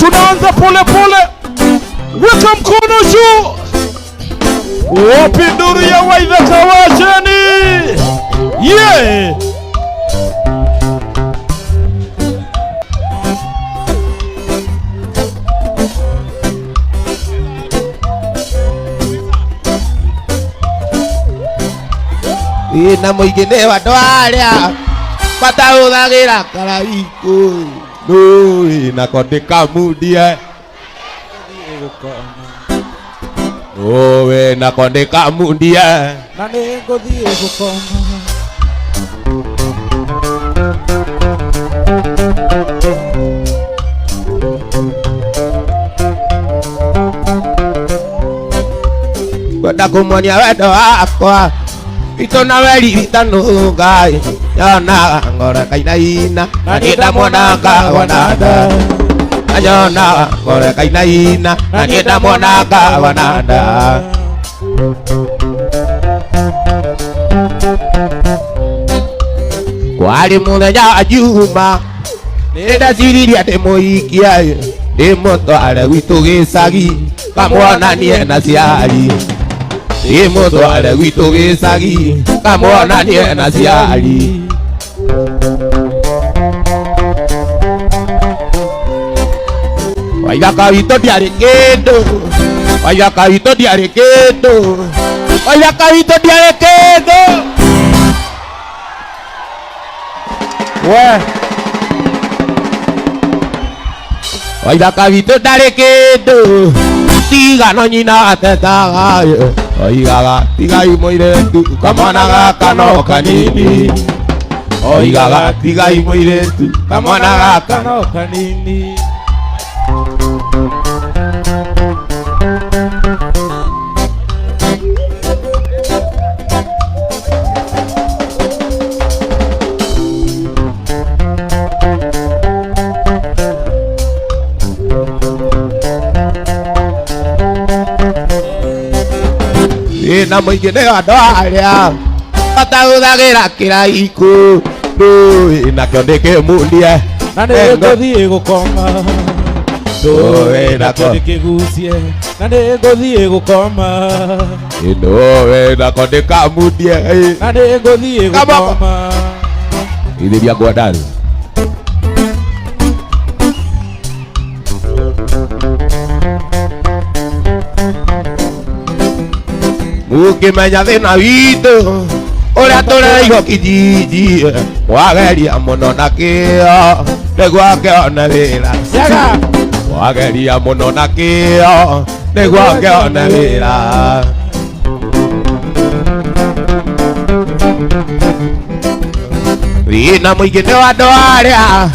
Tunaanza pole pole. Weka mkono juu. Wapi nduru ya Waithaka wajeni? Yeah. Ina muigine wa dwaria batahuthagira karaiko no ina kondika mudie owe na kondika mudie na ninguthie gukoma kwenda kumuonia wendo wakwa ito na weri ritano ngai yona ngora kainaina na nida mwananga wanada ayona ngora kainaina na nida mwananga wanada kwali muthenya ajuma nida siriria ndimoikia ndimutware gwitu gicagi kamwonanie na ciari imutware gwitu gicagi kamwonanie na ciari Waithaka witũ ndiarĩ kĩndũ Waithaka witũ ndiarĩ kĩndũ Waithaka witũ ndiarĩ kĩndũ Waithaka witũ ndarĩ kĩndũ tiga no nyina atetaga oigaga tigai mũirĩtu kamwana gaka no kanini oigaga tigai mũirĩtu kamwana gaka no kanini na muigine wa dwaria batahuthagira kiraiko ndui nakio ndikimundie na ninguthie gukoma ndui nakio ndikigucie na ninguthie gukoma ndui nakio ndikamundie na ninguthie gukoma ithiria ngwandari ukimenya thina witũ ũrĩa tũraigua kijiji wageria mũno na kĩo nĩguo akĩone wĩra wageria mũno na kĩo nĩguo akĩone wĩra wĩna mũingĩ nĩ wa andũ arĩa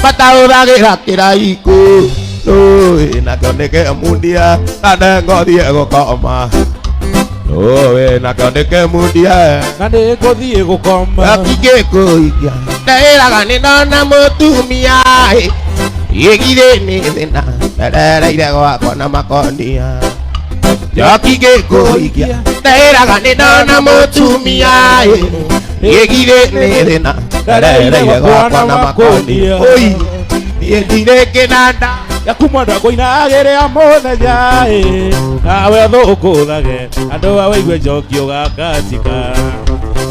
batahũthagĩra kĩraiko ndũĩ nakĩo nĩkĩmundie na nĩngũthiĩ gũkoma owe nakĩo ndĩkĩmundie na nĩngũthiĩ gũkoma akingĩkũikia ndĩraga nĩndona mũtumia gĩgithĩ nĩ thĩna nderereire gwakwa na makonia akingĩkũikia ndĩraga nĩndona mũtumia gĩgithĩ nĩ thĩna nderereire gwakwa na makonia oi niĩ ndirĩ kĩnanda yakumwenda kũinagĩrĩa mũthenya nawe thũkũthage andũ a waigue njokio gakatika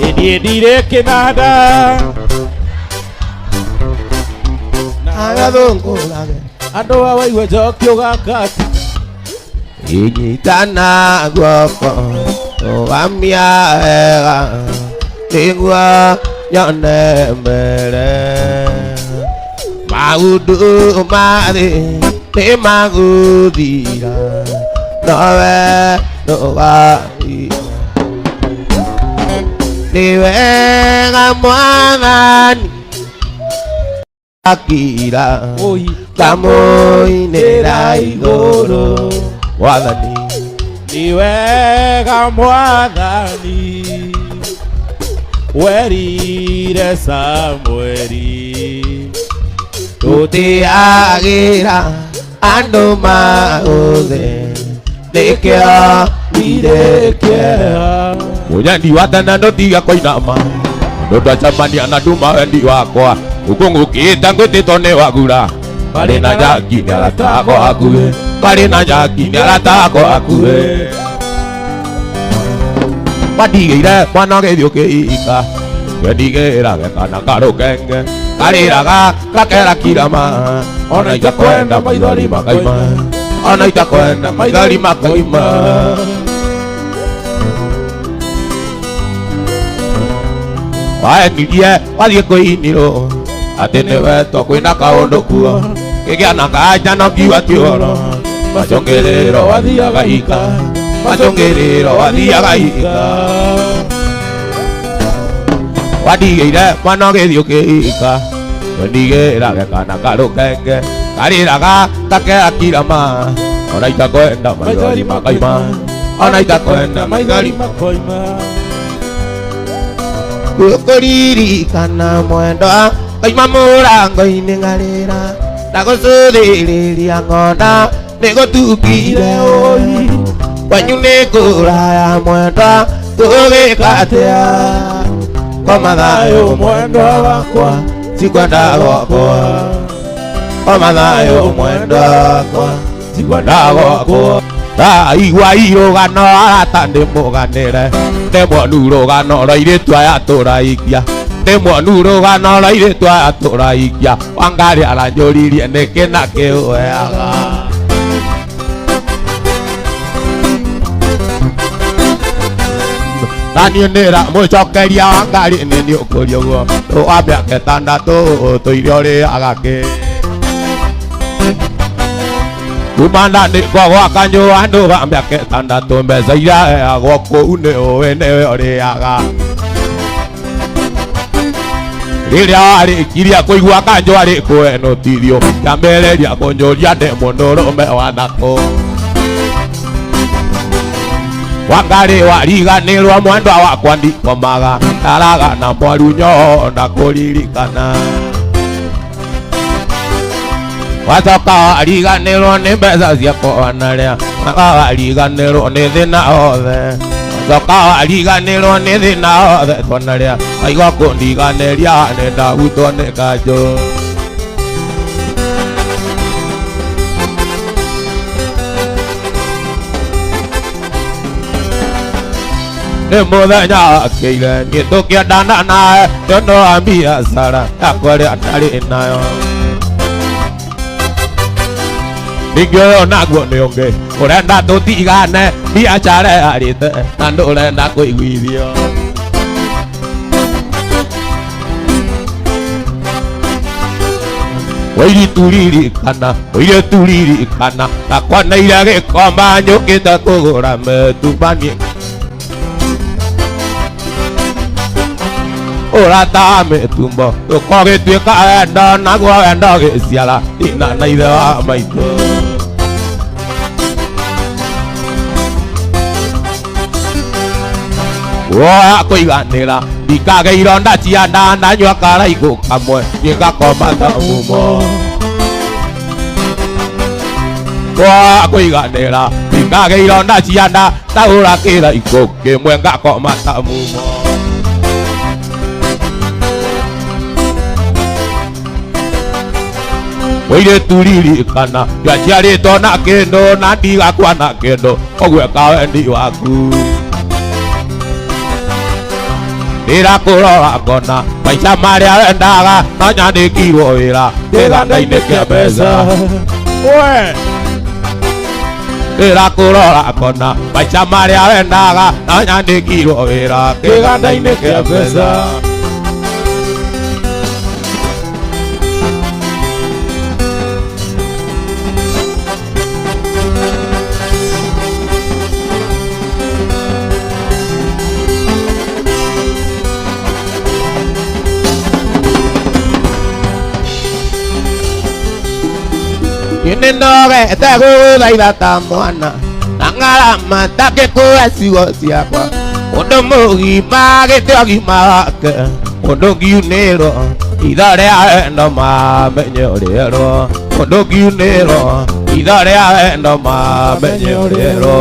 niĩ ndirĩ kĩnanda nawe thũkũthage andũ a waigue njokio gakatika inyitana guoko tũgamia wega nĩguo nyone mbere maũndũ marĩ nĩ magũthira nowe ndũgathira nĩ wega mwathani akira kamũinĩra igũrũ mwathani nĩ wega mwathani werire Samweli tũtĩagĩra andũ maũthĩ nĩkĩo ndirĩkĩra mũnyendi wa tene ndũtiga kũinama ndũ ndacemania na nduma wendi wakwa ũkũngũkĩte ngwĩtĩtwo nĩ wagura Marina Jackie Naratako Akue, Marina Jackie Naratako Akue. Padigire, Panagedio Keika, Vedigera, Kanakaro Kenge, Kariraga, Kakera Kirama, Onaita Kwenda, Maidari Makaima, Onaita Kwenda, Maidari Makaima. Waendirie, Wadieko Iniro, Ateneveto, Kwina Kaondo Kua, Kegiana Kaja no Kiwa Tioro, Machongerero, Wadiagaika, Machongerero, Wadiagaika. Wadigire, Manogedio Keika, Vendigera, Kanakaro Kenge, Kariraga, Takea Kirama, Onaita Kwenda, Maidari Makaima, Onaita Kwenda, Maidari Makaima. Kukuririkana mwendo Kaima murango iningarira Nagusudiriria ng'onda Nigutukire oi Kwanyu nikuraya mwendo Tugikatia Kwa mathayo mwendo wakwa Sikwenda gwakwa Kwa mathayo mwendo wakwa Sikwenda gwakwa Igua irugano aratandi muganire Ndemwo nurugano rairitwa yaturaikia Ndemwo nurugano rairitwa yaturaikia Wangari aranjuririe nikina kiweaga Nani nira mucokeria Wangari nini ukurio guo Tuwambia ketandatu tuirio riagake Kumanda ni kwa wakanyo andu gambia ketandatu mbeza ira agwo kuu niwe uriaga Riria warikiria kuigua kanjo ari kwenotithio Kiambereria kunjuria ndi mundurume wa nako Wangari wariganirwo mwendwa wakwa ndikomaga Ndaraga na mwarunyo na kuririkana Wacoka wariganirwo ni mbeca ciakwa naria Wariganirwo ni thina othe Wacoka wariganirwo ni thina othe twanaria Aigua kundiganiria ni ndagutwo ni kanjo Ni muthenya wakiire ni tukiendana nawe Ndono wa biacara yakwa ria ndari nayo Ningyo naguo ni ungi urenda tutigane biacara yarite na ndurenda kuiguithio Wairi turirikana Nakwa naira gikoma nyukite kugura metumbanie Urata metumbo tukogituika wendo naguo wendo giciara ina na ithe wa maitu Woya kuiganira ndikage ironda cia nda ndanyua karaigu kamwe ngakoma ta mumo Woya kuiganira ndikage ironda cia nda ndaura kiraigu kimwe ngakoma ta mumo Waire turirikana Yaciaritwo na kindu na ndigakua na kindu Ogweka wendi waku Ndirakurora ngona maica maria wendaga No nyandikirwo wira kiganda-ini kia mbeca Ndirakurora ngona maica maria wendaga No nyandikirwo wira kiganda-ini kia mbeca Ninoge teguthaitha ta mwana na ngarama ndangĩkũhe ciugo ciakwa mũndũ mũgima gĩtĩ ũgima wake mũndũ ngiunĩrwo itha rĩa wendo mamenye ũrĩerwo mũndũ ngiunĩrwo itha rĩa wendo mamenye ũrĩerwo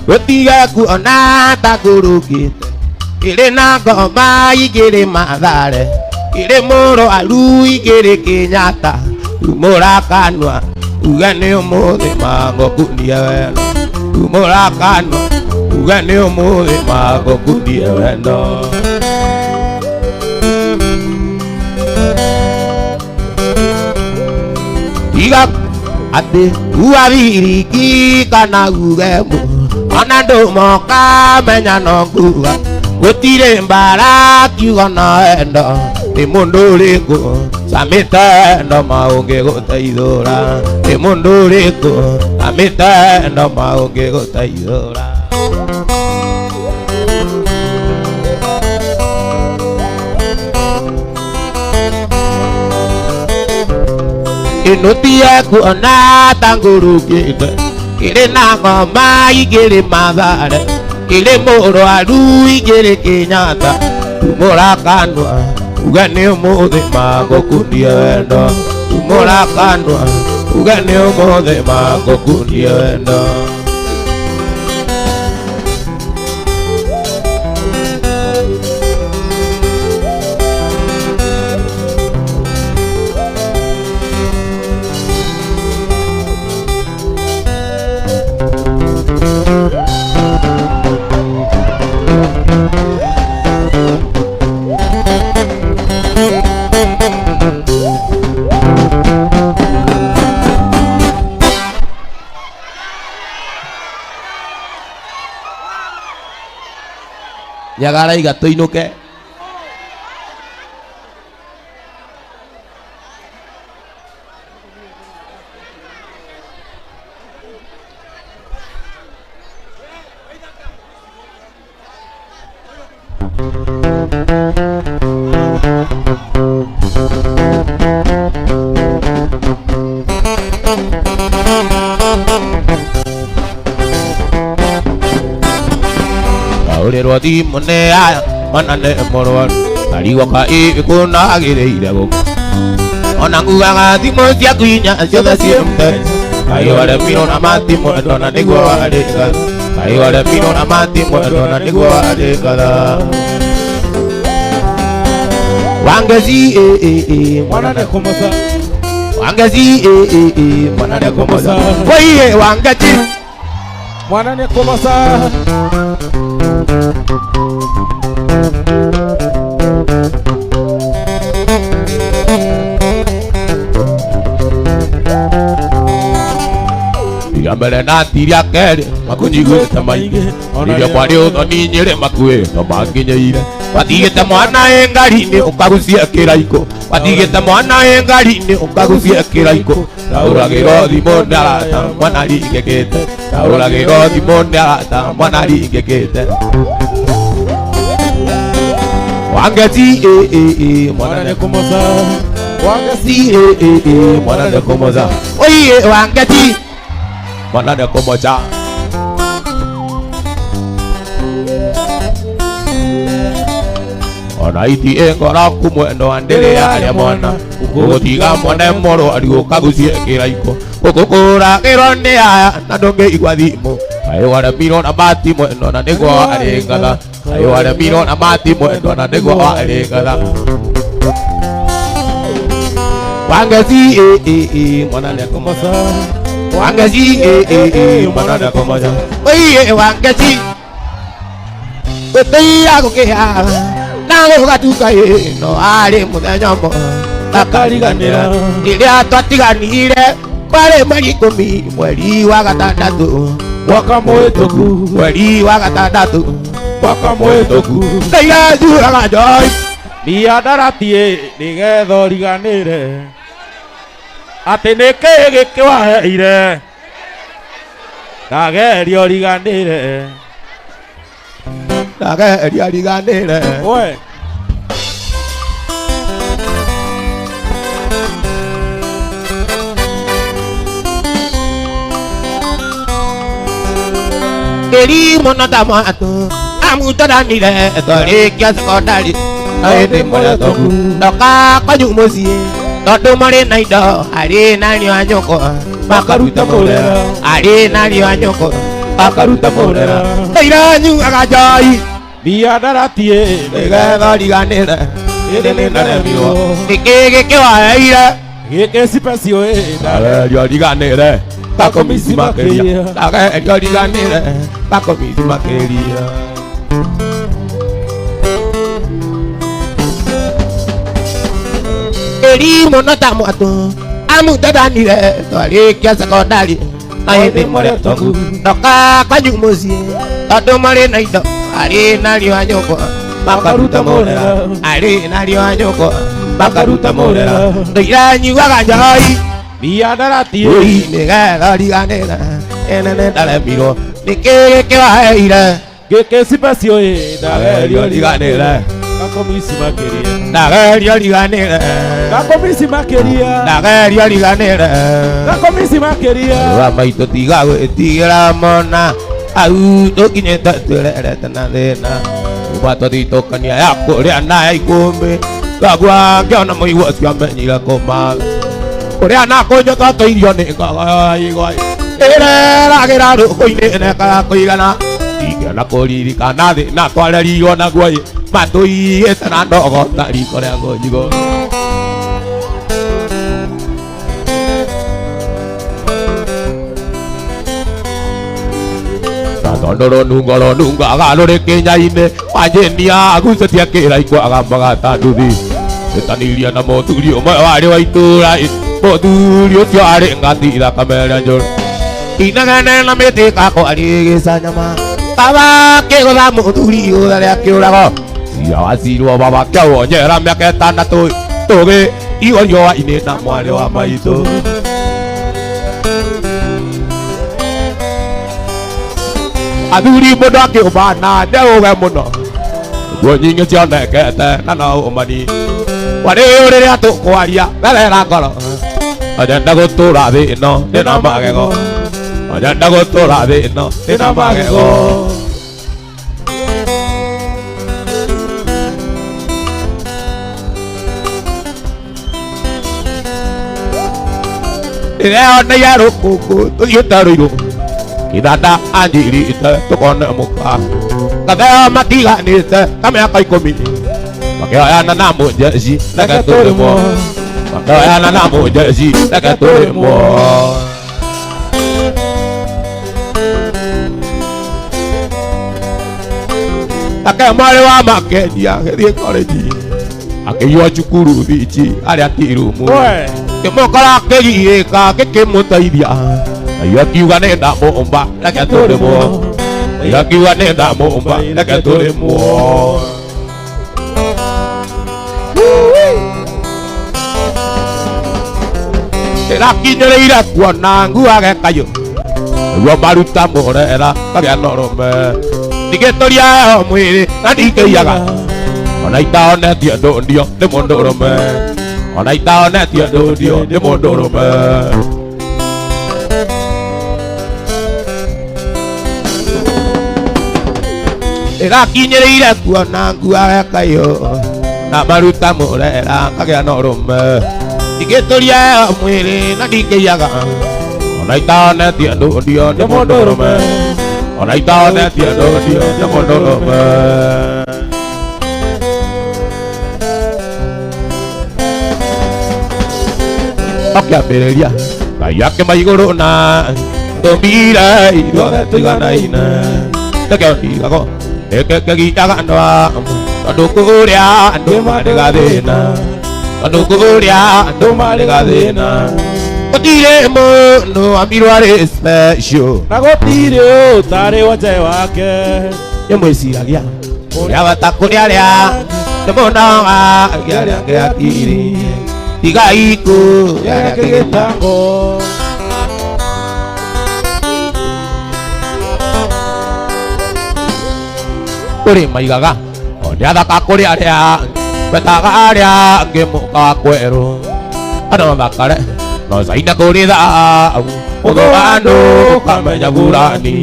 gũtige kuona ta kũrũkĩte ire na ngoma igire Mathare ire moro aru igire Kenyatta umora kanwa ugane umuthi mango kunia weno umora kanwa ugane umuthi mango kunia weno iga ate uabiriki kana ugemu anando moka menya nonguga gutire mbara kiugo na endo ni mundu riku samita endo maunge gutaithura ni mundu riku samita endo maunge gutaithura inutia kuona tangurukite ire na ngoma igire Mathare ire moro aru igire Kenyatta umora kanwa ugane umuthi mango kunia wendo umora kanwa ugane umuthi mango kunia wendo Nyagara igato inuke Aurero di monea manane morwan ariwa ka ikuna agireire go onanguga di mosia kuinya cia siempre ayo ale mino na mati mo dona nego ale ga ayo ale mino na mati mo dona nego ale ga wangazi Manane komosa wangazi manane komosa oye wangazi Manane komosa Igambele na tiria kere makunyiguite maingi irio kwari uthoni nyire makuite manginyeire watigite mwana engari-ini ukagucia kiraiko watigite mwana engari-ini ukagucia kiraiko tauragira thimo ndarata mwana ringikite tauragira thimo ndarata mwana ringikite wangeti Manane komosa wangeti mwana komoza oye wangeti mwana komoza onaiti engora kumwendo andele aria mwana ukugutiga mwana moro ariukagucie kiraiko ukukura kirone aya na ndonge igwa thimu ayo wale mino na mati mwendo na nego arengatha ayo wale mino na mati mwendo na nego arengatha wangezi mwana komoza wangezi mwana komoza oye wangezi Betia kukia Nango gatuka no ale mudanyomo takariganira iria twatiganire kware mweri 10 mweri wa gatandatu mwaka muhituku mweri wa gatandatu mwaka muhituku Ndaira juraga joy niandaratie nigetha ũriganĩre atĩ nĩkĩ gĩkĩwaheire ndageria ũriganĩre ndageria ũriganĩre we Keri monotamato amutodanire torikia sekondari aende moyatoku ndoka kanyumucie tondu mari na indo ari nani wa nyoko makaruta murera ari nani wa nyoko makaruta murera Ndaira nyuaga joy Bia daratie nĩgetha ũriganĩre ĩndĩ nĩ ndaremirwo nĩkĩ gĩkĩwaheire gĩkĩ cipecio ndageria ũriganĩre gakomisi makĩria ndageria ũriganĩre gakomisi makĩria Elimu nota mwatu amutedanire twarĩkia sekondari na hĩndĩ mũrĩa tũku ndoka kwanyu mũciĩ tondũ marĩ na indo arĩ na riũa nyũmba makaruta mũrera arĩ na riũa nyũmba makaruta mũrera ndĩranyuaga njohi Bia daratie nĩgetha ũriganĩre ĩndĩ nĩ ndaremirwo nĩkĩ gĩkĩwaheire gĩkĩ cipecio ndageria ũriganĩre gakomisi makĩria ndageria ũriganĩre gakomisi makĩria ndageria ũriganĩre gakomisi makĩria wa maitũ tiga gwĩtigĩra mona au tũkinyĩte twĩrerete na thĩna kuma tũthitũkania ya kũrĩa na ya ikũmbĩ ngagua ngĩona mũigua ũcio amenyire kũma kũrĩa na kũnjũka tũirio nĩ ngogoigoi ĩreragĩra rũkũ-inĩ neka kũigana ingĩona kũririkana thĩna twarerirwo naguo matũigĩte na ndogo ta riko rĩa ngũnjigo tondũ rũnungaga rũrĩ kĩnya-inĩ wanjĩnia gucĩtie kĩraikwaga magata nduthi ĩtanirie na mũthuri ũmwe warĩ wa itũũra mũthuri ũcio arĩ ngati ithakame rĩa njũru inegene na mĩtĩ kakwarĩ gĩcanyama baba kĩgũtha mũthuri ũthe rĩa kĩũrago cia wacirwo baba kĩawonyera mĩaka ĩtandatũ tũgĩ igorio wa-inĩ na mwarĩ wa maitũ athuri mũndũ akĩũbana ndeũge mũno nguo nyingĩ cionekete na no ũmani warĩ rĩrĩa tũkwaria therera ngoro nyenda gũtũra thĩ ĩno ndĩna magego nyenda gũtũra thĩ ĩno ndĩna magego ĩreoneire rũkũngũ tũthiĩte rũirũ Kidada anjirite tukone muka Kadeo matiganite kamĩaka 10 makĩoyana na mũnjeci reke tũrĩmwo makĩoyana na mũnjeci reke tũrĩmwo Ake mwarĩ wa Makendia gĩthiĩ college akĩiywo cukuru bichi arĩa tirumu kĩmũkora kĩgiĩka gĩkĩmũteithia Ayo akiuga nenda mũmba reke tũrĩmwo Ayo akiuga nenda mũmba reke tũrĩmwo Ĩrakinyĩrĩire kuona nguage kayũ nĩguo maruta mũrera kagĩa na ũrũme ndigĩtũria mwĩrĩ na ndingĩiyaga ona itaonetie ndũndio nĩ mũndũ ũrũme ona itaonetie ndũndio nĩ mũndũ ũrũme Ĩrakinyĩrĩire kuona nguage kayũ na maruta mũrera kagĩa na ũrũme ndigĩtũria mwĩrĩ na ndingĩiyaga ona itaonetie ndũndio nĩ mũndũ ũrũme ona itaonetie ndũndio nĩ mũndũ ũrũme Akĩambĩrĩria Ngai akĩmaigũrũ na tũmbire ithuothe tũiganaine Tũkĩonigagwo nĩkĩgiaga ndwa tondũ kũrĩa andũ marĩ gathĩna tondũ kũrĩa andũ marĩ gathĩna Gũtirĩ mũndũ ambirwo arĩ special na gũtirĩ ũtarĩ wonje wake nĩmwĩciragia ũrĩa bata kũrĩ arĩa nĩmũnoga arĩa angĩ akiri tiga iku arĩa angĩ gĩtango Kũrĩ maigaga nĩ athaka kũrĩ arĩa betaga arĩa angĩ mũka wa kwerũ andũ thakare no zaina kũrĩ thau mũthũ wa andũ ũkamenya burani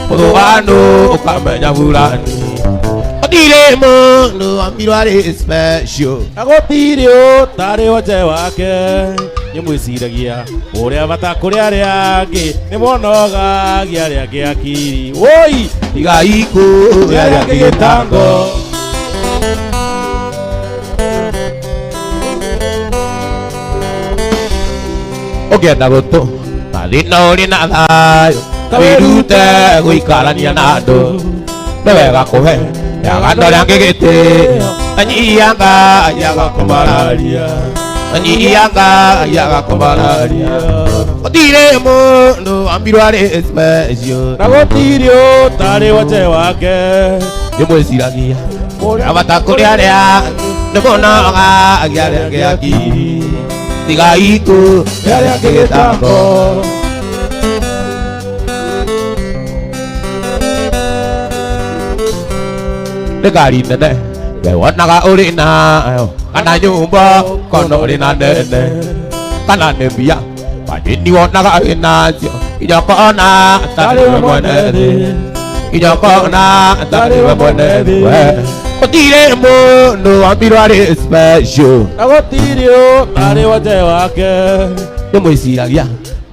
mũthũ wa andũ ũkamenya burani Gũtirĩ mũndũ ambirwo arĩ special na gũtirĩ ũtarĩ wonje wake Nyamwĩciragia ũrĩa bata kũrĩ arĩa angĩ nĩ monogagia arĩa angĩ akiri woi tigai kuoya arĩa angĩ gĩtango ũngĩenda gũtũ mathina ũrĩ na thayũ wĩrute gũikarania na andũ nĩ wega kũhe yagano rĩa angĩ gĩtĩo anyianga yaga kũmararia anyianga yaga kũmararia gũtirĩ mũndũ ambirwo arĩ special na gũtirĩ ũtarĩ wate wake ndĩmwĩciragia ũrĩa bata kũrĩ arĩa angĩ nĩ monogagia arĩa angĩ akiri tigai kuoya arĩa angĩ gĩtango nĩ ngari nene we wonaga ũrĩ nayo kana nyũmba kana ũrĩ na nene kana nĩ mbia wanyini wonaga wĩ nacio nginya kona atarĩ we mwene thĩ nginya kona atarĩ we mwene thĩ gũtirĩ mũndũ wambirwo arĩ special na gũtirĩ ũtarĩ wate wake ndĩmwĩciragia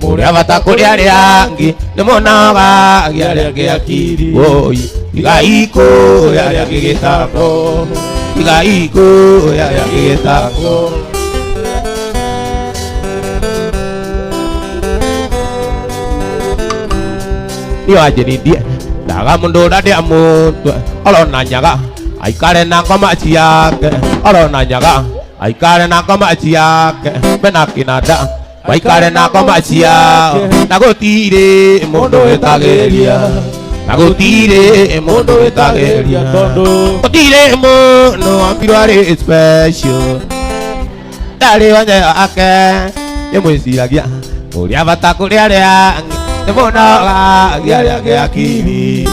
ũrĩa bata kũrĩ arĩa angĩ nĩ monogagia arĩa angĩ akiri woi tigai kuoya arĩa angĩ gĩtango tigai kuoya arĩa angĩ gĩtango niĩ wanjĩrindie ndaga mũndũ ũrĩa ndĩa mũtwe orona nyaga aikare na ngoma ciake orona nyaga aikare na ngoma ciake mena kĩnanda maikare na ngoma ciao na gũtirĩ mũndũ wĩtagĩria na gũtirĩ mũndũ wĩtagĩria gũtirĩ mũndũ wambirwo arĩ special ndarĩ wothe wake ndĩmwĩciragia ũrĩa bata kũrĩ arĩa angĩ nĩ monogagia arĩa angĩ akiri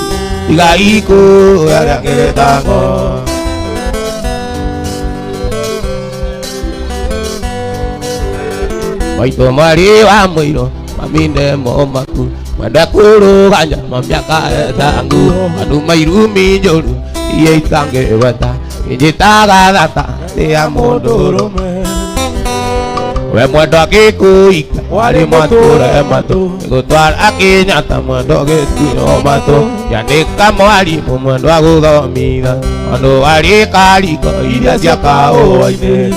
tigai kuoya arĩa angĩ gĩtango maitũ marĩ wa mũiro maminde momaku mwende kũrũganya mamĩaka etangu andũ mairumi njũru iria itangĩgweta injĩtaga thata rĩa mũndũ ũrũme we mwendo agĩkũika warĩ matũre matũ gũtwara Kĩnyata mwendo gĩtuo matũ yandĩka mwarimũ mwendo agũthomithia andũ warĩ kariko iria cia kaũa-inĩ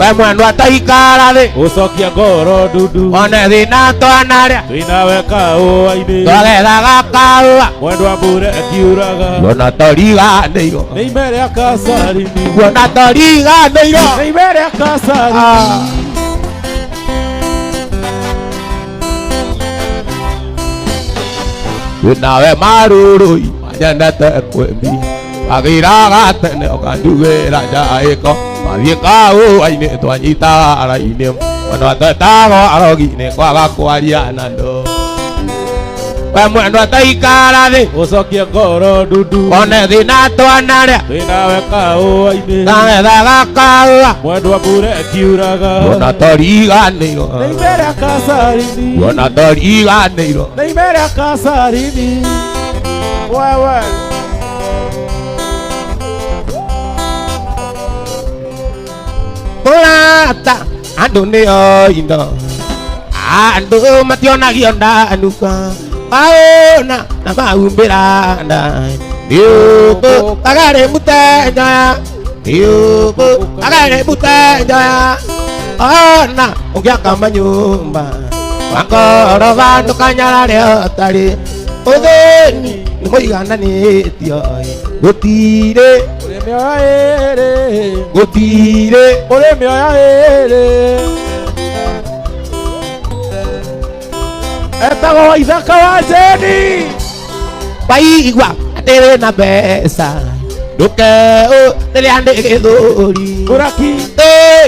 we mwendo ataikara thĩ ũcokia ngoro ndundu one thĩna twanarĩa twĩnawe kaũa-inĩ twagethaga kaũa mwendo wa mbura akiuraga kuona toriganĩirwo nĩ ime rĩa kacarini kuona toriganĩirwo nĩ ime rĩa kacarini nawe marũrũi manyendete kwĩmbi agĩraga tene ũkandugĩra njaĩko mathiĩ kaũa-inĩ twanyitaga ara-inĩ mwendo twetagwo arogi-inĩ kwaga kwaria na andũ we mwendo ataikara thĩ ũcokia ngoro ndundu one thĩna twanarĩa twĩnawe kaũa-inĩ twagethaga kaũa mwendo wa mbura akiuraga kuona toriganĩirwo nĩ ime rĩa kacarini kuona toriganĩirwo nĩ ime rĩa kacarini wewe mũrata andũ nĩo indo andũ mationagio ndanuka maũna na maumbĩra ndai nĩũkũ agarĩ mũtenyoya nĩũkũ agarĩ mũtenyoya ona ũngĩaka manyũmba makoroba ndũkanyararĩa ũtarĩ ũthĩni nĩ mũigananĩtio gũtirĩ ũrĩ mĩoya ĩrĩ gũtirĩ ũrĩ mĩoya ĩrĩ etagwo ithaka wa Jeni waigua ndĩrĩ na mbeca ndũkeũ rĩrĩa ndĩ gĩthũri Buraki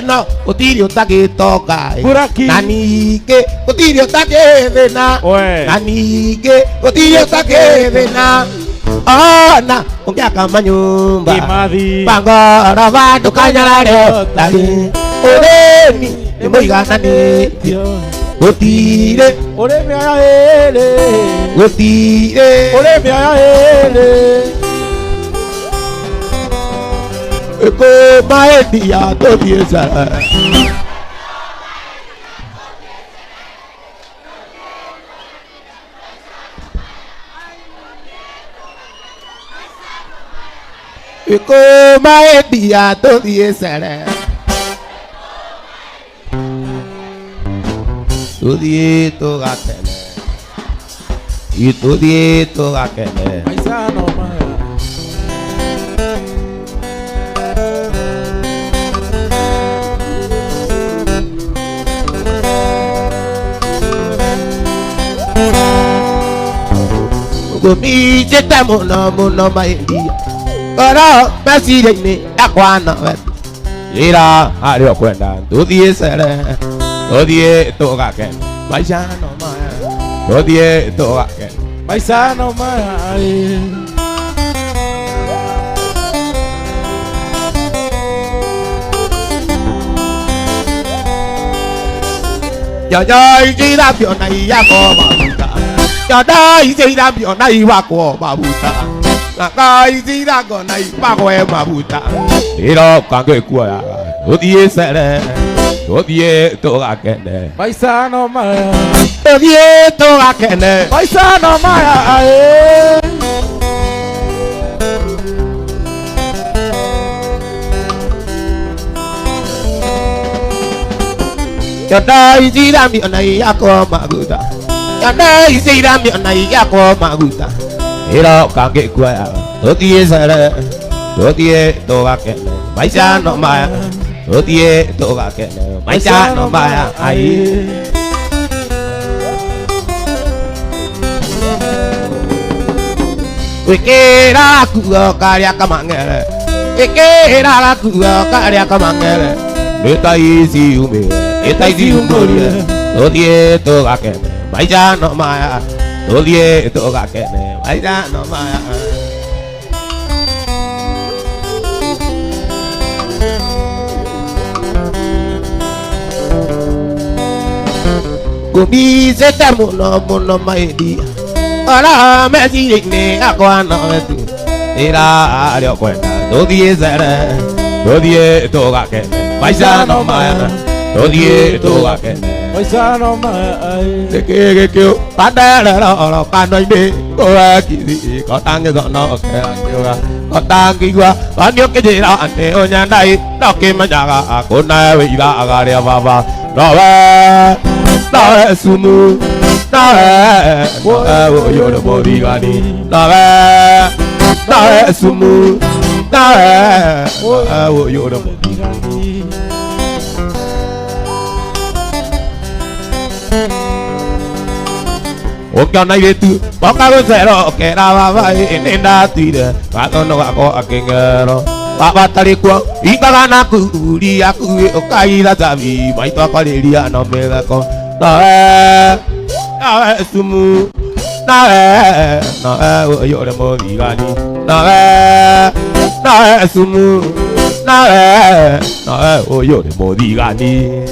no gũtirĩ ũtagĩtonga Buraki na ningĩ gũtirĩ ũtagĩthĩna na ningĩ gũtirĩ ũtagĩthĩna ona ũngĩaka manyũmba mangoroba ndũkanyararĩa ũtarĩ ũthĩni nĩ mũigananĩtio gũtirĩ ũrĩ mĩoya ĩrĩ gũtirĩ ũrĩ mĩoya ĩrĩ ĩkũmaendia tũthiĩ cara Eko mae dia to die sere. Tu die to gatene. Itu die to gatene. Paisano maya. Gumi jeta mono mai dia. Ora masi ni akwana vet. Ira ario kwenda tu die sere. Tu die to gaken. Paisano maya. Tu die to gaken. Paisano maya. Giờ đây chỉ đam biểu này ya có bà bùta. Giờ đây chỉ đam biểu này ba có bà bùta. Là cái chỉ đam cái này ba có em bà bùta. Đi đâu càng cái cua à? Tôi đi sẽ đây, tôi đi tôi gặp cái này. Paisano maya. Tôi đi tôi gặp cái này. Paisano maya. Giờ đây chỉ đam biểu này ya có bà bùta. Giờ đây chỉ đam biểu này ya có bà bùta. Đi đâu càng cái cua à? Tôi đi sẽ đây, tôi đi tôi gặp cái này. Paisano maya. Tôi đi tôi gặp cái này. Paisano maya. Ai. Kera kuo karya kamangere. Kera kuo karya kamangere. Detai si ume, detai si umbolie. Todie to gakene, Paisano maya. Todie to gakene, Paisano maya. Gumi zeta mono mai dia. Ora mesi ni akwana tu. Ira ario kwenda. Todie sere. Todie to gakene. Paisano maya. Todie to gakene. Paisano maya. Kêu pada lo kanoi be. Ko kiri ko tang ke no ke kêu ko tang ki qua. Bao nhiêu cái gì đó anh eo nhà đây. Đó kia mà jaga ko na we ida agaria baba. Đó ve. Đó ve sumu. Đó ve. Wo yo de body gani. Đó ve. Đó ve sumu. Đó ve. Wo yo de body gani. Oke na itu, baka lo zero, oke na baba ini nda tidak, kata no aku akengero, baba tali kuang, ikan aku dia aku okai la zabi, mai tu aku dia no mega ko, na sumu, na yo de mo digani, na sumu, na yo de mo digani.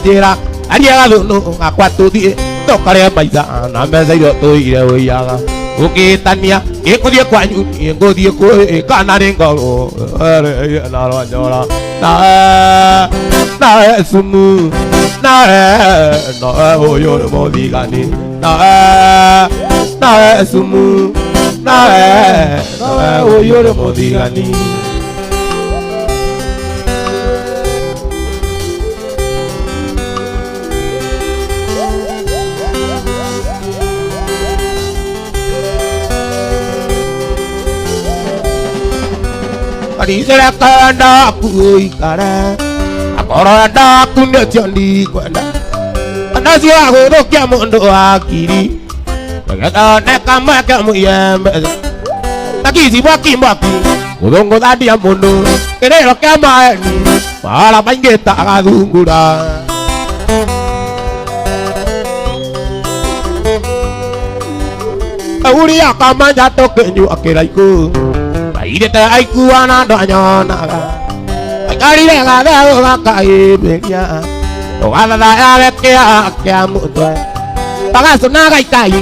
Jira, aria lu aku dia, tu karya baisa, nama saya tu dia ya. Oke tania, aku dia kuanyu, aku dia kue, kanan engkau, lalu jora, na sumu, na yo mau digani, na sumu, na yo mau digani. Di sana kanda kui kara, akora da kunya chandi kwenda. Anda siwa go kya mondo akiri, kagata nekama kamu yembe. Taki si baki, udongo tadi amondo, kene lo kama ni, pala bangeta agungura. Uri akama jatuh kenyu akiraiku. Ide ta aiku ana doanya naga. Kali le ngada o kai belia. O ala da ale ke muto. Paga sona kai kai.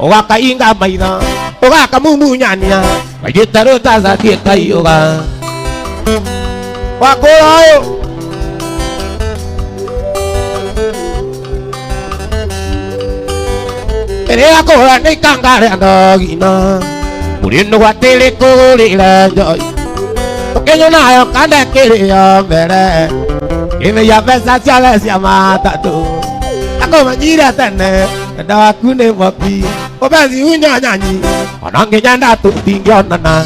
O kai nga maida. O ka mumu nyania. Ide ta ro ta za tie kai o ga. Wa ko ayo. Perea kora ni kangare andogina Muriendo watele kore la joy Pequeño nayo kanda kere yo mere Ime ya pesa chale si amata tu Ako manjira tene Dawa kune wapi Obezi unya nyanyi Onange nyanda tu tinggi onana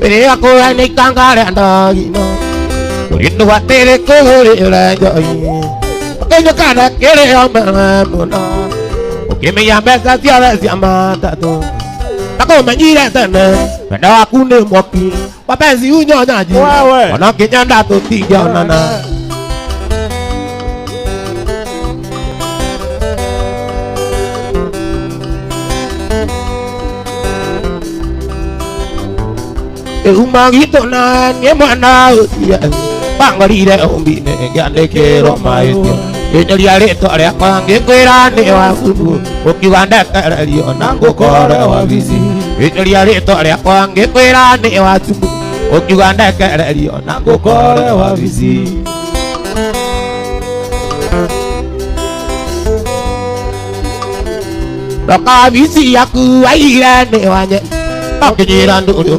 Perea kora ni kangare andogina Muriendo watele kore la joy Pequeño kanda kere yo mere Que me llame saciada se amata tu Ako manjira tene Dawa kune wapi Obezi unya nyanyi Onange nyanda tu tinggi onana Umagito na nye mwana utia Pangari de umbine Gande kero maitio Ejali areto alea kwange kwerane wa kubu Ukiwanda karalio nango kore wa visi Ejali areto alea kwange kwerane wa kubu Ukiwanda karalio nango kore wa visi Loka visi yaku airane wanye Pakijiran dulu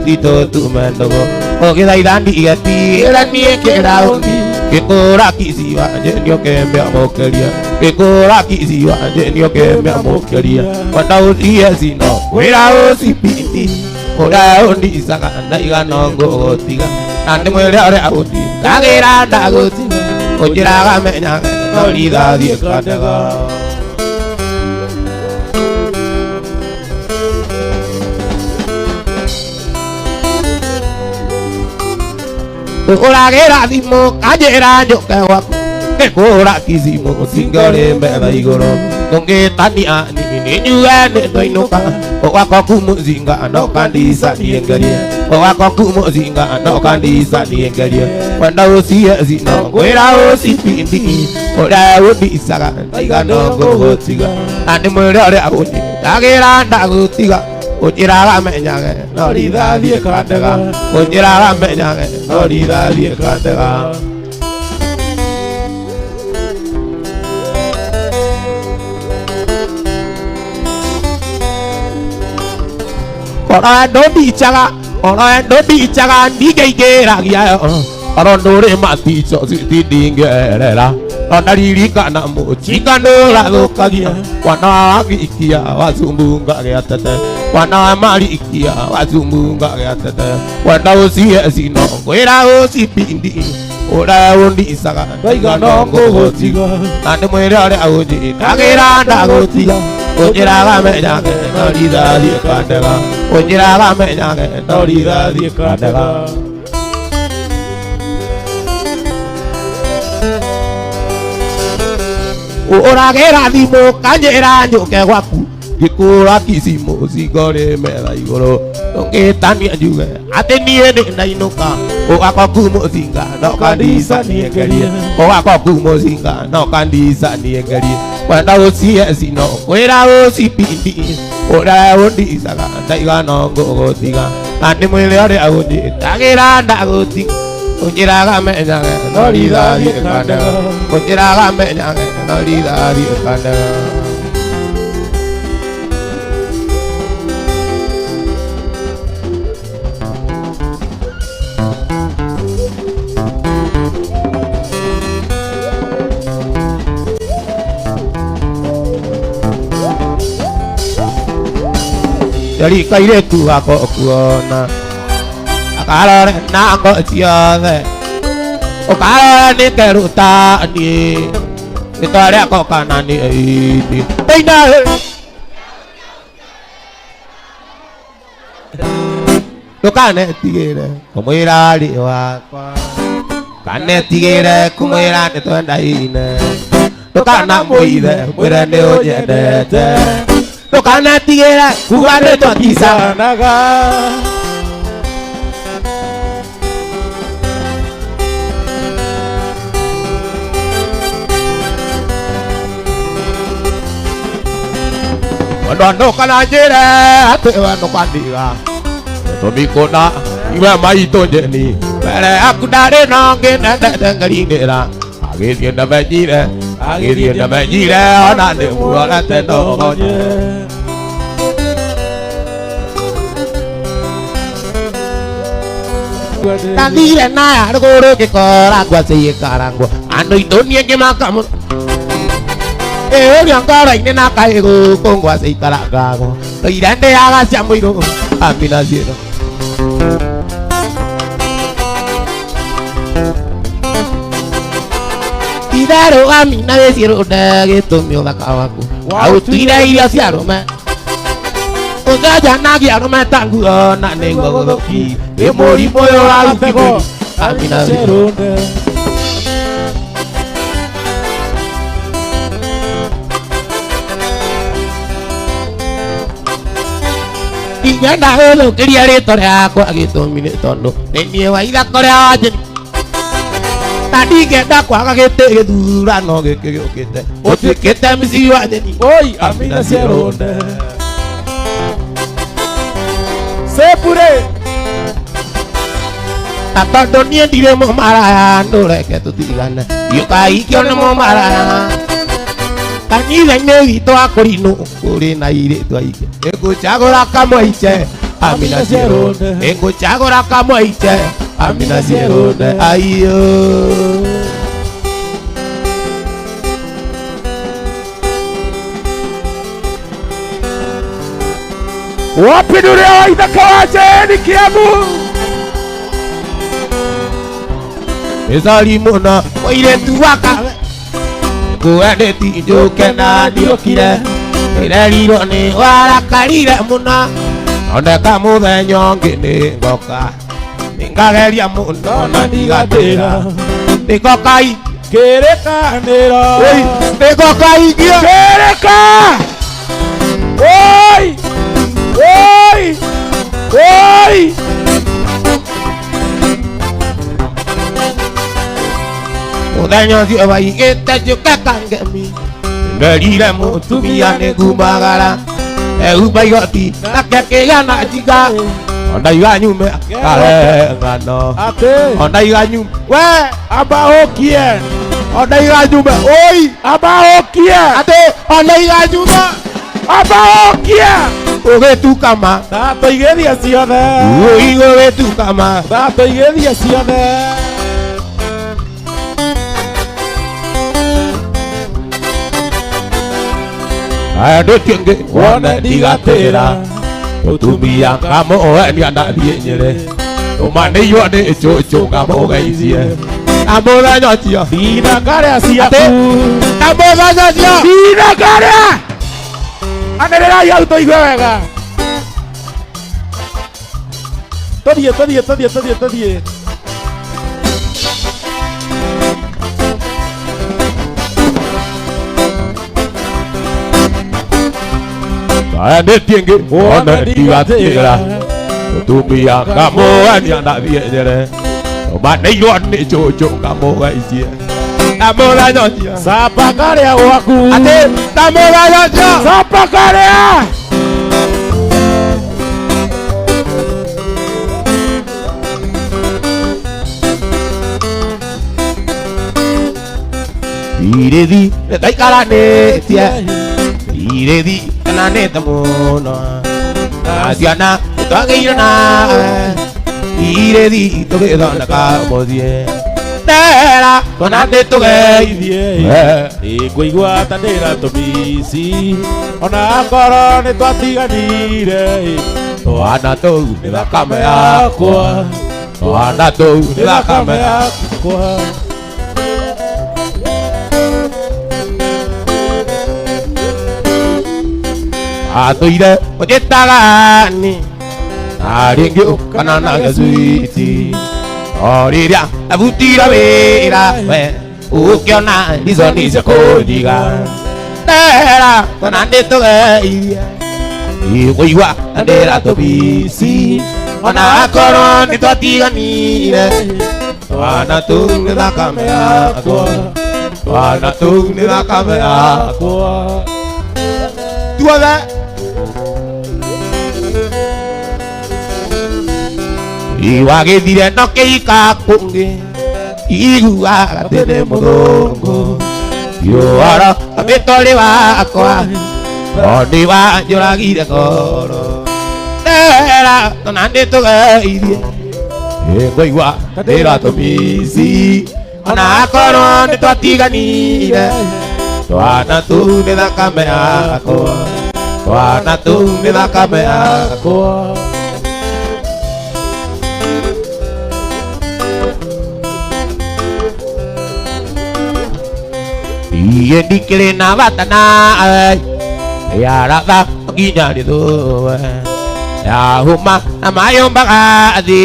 Dito tu mendogo Oke daidandi igati Rani ekera undi Kekora kisiwa Jenyo kembe amokelia Kekora kisiwa Jenyo kembe amokelia Wanda usia sino Wera usi piti Oda undi saka Naiga nongo otiga Nande mwere ore auti Kagera ndagoti Ojira gamenya Nolida diekatega Kekora gera dimo Kajera nyoke waku Kekora kisimo Singore mbela igoro Nonge tani ani Ninyue neto inuka Owako kumuzinga Anoka ndisa niengerie Owako kumuzinga Anoka ndisa niengerie Wanda usiye zino Kwera usipindi Oda undi saka Naiga nongo gotiga Andi mwere ore abundi Kagera ndagutiga Ujira gamenyage Norida die kandega Ujira gamenyage Norida die kandega Ora dodi chaga Ora dodi chaga Nige igera gia Ora nore mati Cho siti dingerera Ora lirika na mochika Nora lokagia Wana ikia Wazumbunga gea tete Wana mari ikia Wazumbunga gea tete Wana usiye sino Kwera usipindi Ora undi saka Naiga nongo gotiga Nande mwere ore auji Kagera ndagotiga Ojira gamenyage Norida die kandega Ojira gamenyage Norida die kandega Ora gera dimo Kajera nyoke waku Kekora kisimo Sigore mera igoro Nonge tani ajuge Ate niene na inuka Owako kumo zinga Noka ndisa niegerie Owako kumo zinga Noka ndisa niegerie Wanda usiye sino Kwera usipindi Ora undi saka Naiga nongo gotiga Andi mwile ore aundi Kagera ndagotiga Ujira gamenyage Norida die kandega Ujira gamenyage Norida die kandega Dari kaire tu ako kuona Akara na ako siya Okara ni keruta ni Ito ari ako kanani ini Tina Lokane tigere Kumuira liwakwa Kane tigere kumuira nito ndaine Lokana muide Muire ni ujedete Lokana tigere Kugane to kisanaga Wando kana jere Ate wando kandiga Tomikona iwe maito jeni Pere akudare nange nende ngaringera Agithie na menyire Agithie na menyire Ona ni muorete nogonye Tandire na aruguru kikora Gwasiye karangwa Ando itonie kimakamu Uri angora ine na kaigo Kongwa se ikaragago Toirende haga cia muiru Amina ciero Itharu amina weciru ndagitumi uthaka waku Autire iria cia rume Utajanagia arume tangu ona niguo guthuki Wi murimu uyu urarutithio Amina ciero Inyenda hulu kiria rito riakwa gitumi ni tondu Ninie wa ithako ria wanjini Na ndigenda kwaga gite githurano giki giukite Utuikite misi wanjini Oi, Amina Ciaronde Sepure Na tondu nie ndire mumaraya ndureke tutigane Yukaikio ni mumaraya Kanitha-inĩ witũ wa kũrinũ kũrĩ na airĩtu aingĩ Nĩngũcagũra kamwe ice Amina Ciaronde Nĩngũcagũra kamwe ice Amina Ciaronde Aiyo Wapi nũrĩa wa ithaka wa Jeni Kiambu Ĩcari mũno mũirĩtu wa kawe Kuendeti njuke na ndiokire Irerirwo ni warakarire muna Ondeka muthenya ũngĩ nĩ ngoka Ningageria mũno na ndigatĩra Nĩngokai kĩrĩkanĩro Nĩngokai kĩrĩka Oi Oi Oi Muthenya ũcio waigĩte njũke kangemi Nderire mũtumia nĩngumagara Ehumba igoti nake kĩgana njiga Ondaiga nyume kare ng'ano Ondaiga nyume We amba ũkie Ondaiga nyume Oi amba ũkie Ate ondaiga nyume amba ũkie Ũgĩtukama Ndatũigĩthia ciothe Ui ũgĩtukama Ndatũigĩthia ciothe Aya ndũtiũngĩ wone ndigatĩra Mũtumia ngamũoenia ndathiĩ Nyĩrĩ Tũmanĩirwo nĩ cũcũ ngamũgeithie Na mũthenya ũcio Ndinakarĩa ciaku Na mũthenya ũcio Ndinakarĩa Anĩrĩrai hau tũigue wega Tũthiĩ Aya ndĩtiũngĩ wone ndigatĩra Mũtumia ngamũoenia ndathiĩ Nyĩrĩ Tũmanĩirwo nĩ cũcũ ngamũgeithie Na mũthenya ũcio Sapa karĩa gwaku Atĩ na mũthenya ũcio Sapa karĩa Irĩthi nĩtũikaranĩtie Irĩthi nĩtũigananĩte mũno Na ciana nĩtwagĩire nawe Irĩthi tũgĩthondeka mũciĩ Ndera twana nĩtũgeithie Ngũigua ta ndĩra tũmici Ona ngoro nĩtwatiganire Twana tũu nĩ thakame yakwa Twana tũu nĩ thakame yakwa Atũire ũnjĩtagani Na rĩngĩ ũkana na gĩcwiti O rĩrĩa abutire wĩra we Ũkĩona ndiconi cia kũndiga Ndera twana nĩtũgeithie Ngũigua ta ndĩra tũmici Ona korwo nĩtwatiganire Twana tũu nĩ thakame yakwa Twana tũu nĩ thakame yakwa Tuothe iwagithire no kiika kungi iguaga tene muthungu yuoro abitori wakwa ondi wanjuragire ngoro ndera tona nditugeithie ngoigua ndira tumisi ona akorwo nitwatiganire twana tu nĩ thakame yakwa twana tu nĩ thakame yakwa iye ndikĩrĩ na bata nawe yaratha nginya rĩthũe yahũma na mayũmbaga thĩ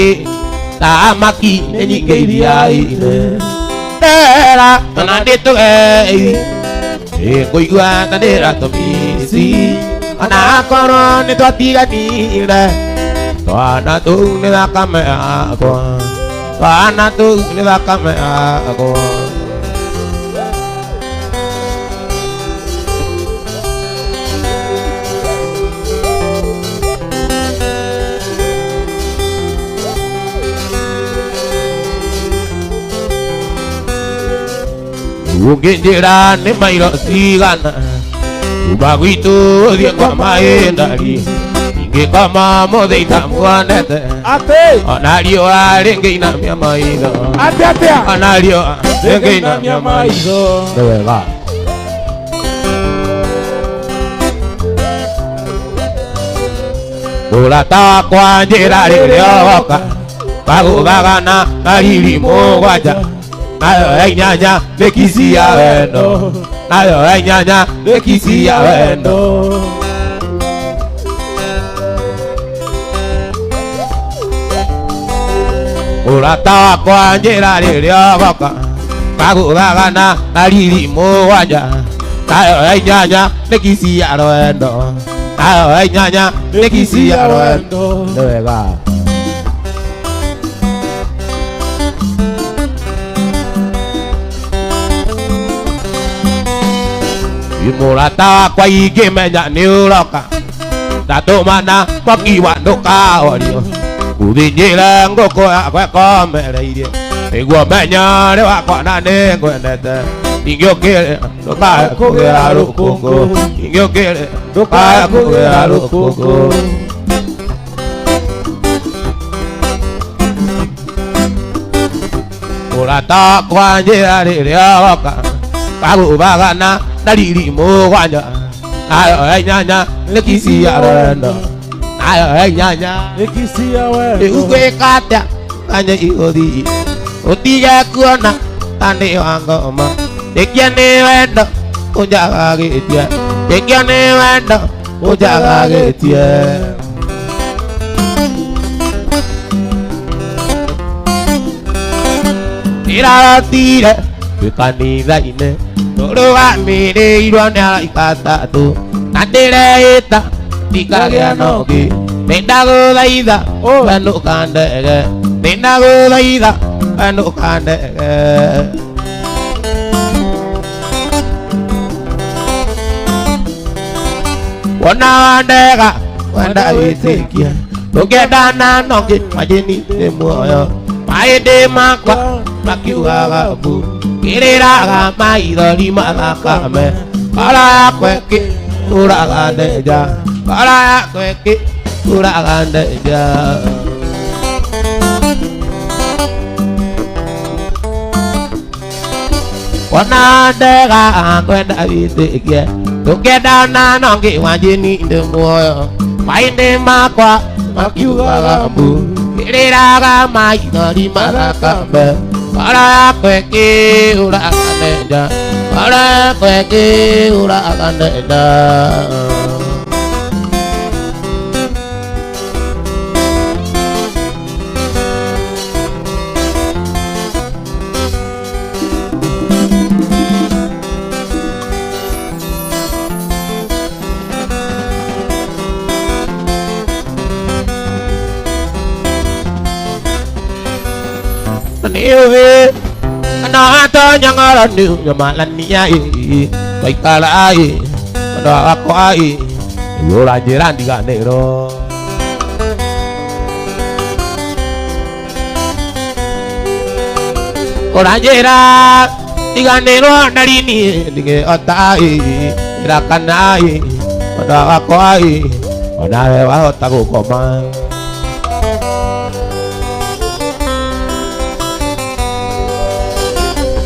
thamaki nĩ nyingĩ iria-inĩ ndera ona ndĩtũgeithi ngũigua ta ndĩra tũmisi ona akorwo nĩ twatiganire twana tũu nĩ thakame yakwa twana tũu nĩ thakame yakwa ũngĩnjĩra nĩ mairo cigana kuma gwitũ ũthiĩ kwa maĩndari ingĩkoma mũthĩ itamuonete ona riũa rĩngĩinamia maitho ona riũa rĩngĩinamia maitho nĩ wega mũrata wakwa njĩra rĩrĩa woka magũthagana na riri mũgwanja nayo inyanya nĩkisi ya wendo nayo inyanya nĩkisi ya wendo mũrata wakwa njĩra rĩrĩa woka magũthagana na riri mũgwanja nayo inyanya nĩkisi ya wendo nayo inyanya nĩkisi ya wendo nĩ wega mũrata wakwa ingĩmenya nĩ ũroka ndatũmana mokiwa ndũkahorio ũthĩnjĩre ngũkũ yakwa ĩkomereirie nĩguo menya nĩ wakwa na nĩ ngwendete ningĩ ũkĩrĩa ndũkae kũgĩra rũkũngũ ningĩ ũkĩrĩa ndũkae kũgĩra rũkũngũ mũrata wakwa njĩra rĩrĩa woka magũthagana na riri mũgwanja nayo inyanya nĩkisi ya wendo nayo inyanya nĩkisi ya wendo ũgwĩka atĩa kanye igũthiĩ ũtige kuona ta nĩ wa ngoma nĩkĩo nĩ wendo ũnjagagĩtie nĩkĩo nĩ wendo ũnjagagĩtie ndĩrarotire twĩ kanitha-inĩ tũrũgamĩrĩirwo nĩ araika atatũ na ndĩreĩta ndikagĩa na ũngĩ nĩndagũthaitha wenũka ndege nĩndagũthaitha wenũka ndege wona wandega wenda wĩtĩkia ndũngĩendana na ũngĩ majini nĩ muoyo maĩndĩ makwa makiugaga mbu kĩrĩraga maithori mathakame bara yakwa ĩkĩũraga ndenja bara yakwa ĩkĩũraga ndenja wona ndega kwenda wĩtĩkie ndũngĩendana na ũngĩ wanjini ndĩ muoyo maĩndĩ makwa makiugaga mbu kĩrĩraga maithori mathakame bara yakwa ĩkĩũraga ndenja bara yakwa ĩkĩũraga ndenja niwe ana atonya ngara ni nyamalania baikala ndo akwa ura njira ndiganiro Oranjera Tiganero narini Dige otai Irakanai Odagakwai Onarewa otaku koma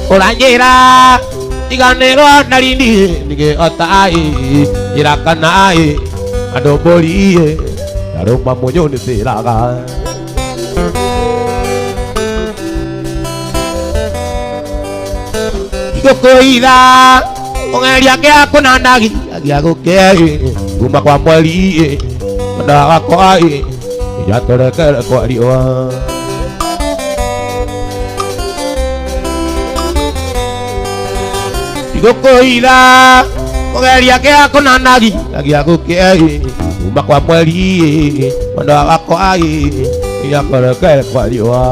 Oranjera Tiganero narini Dige otai Irakanai Adoboli Aroma moyo ni siraga Kokoida ongeria ke akunanagi agiago ke gumba kwa mwali nda kwa ya tore ke kwa riwa Kokoida ongeria ke akunanagi agiago ke gumba kwa mwali nda kwa ya tore ke kwa riwa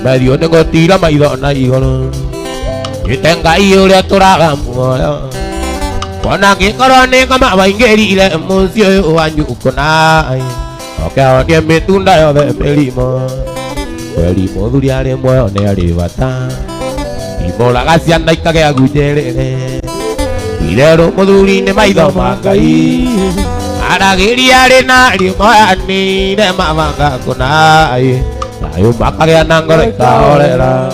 medio tengo tira maído na igolo y tenga yo le toraga muyo Kona que corone kama baingeri le musio anju konai oka dia metunda yo de pelimo duriare mo ne aribata imo la gasia ndai kage agujere ilero moduri ne maido makai ara giriare na limo ani ne mama konai ayo bakar ya nanggorek kaolera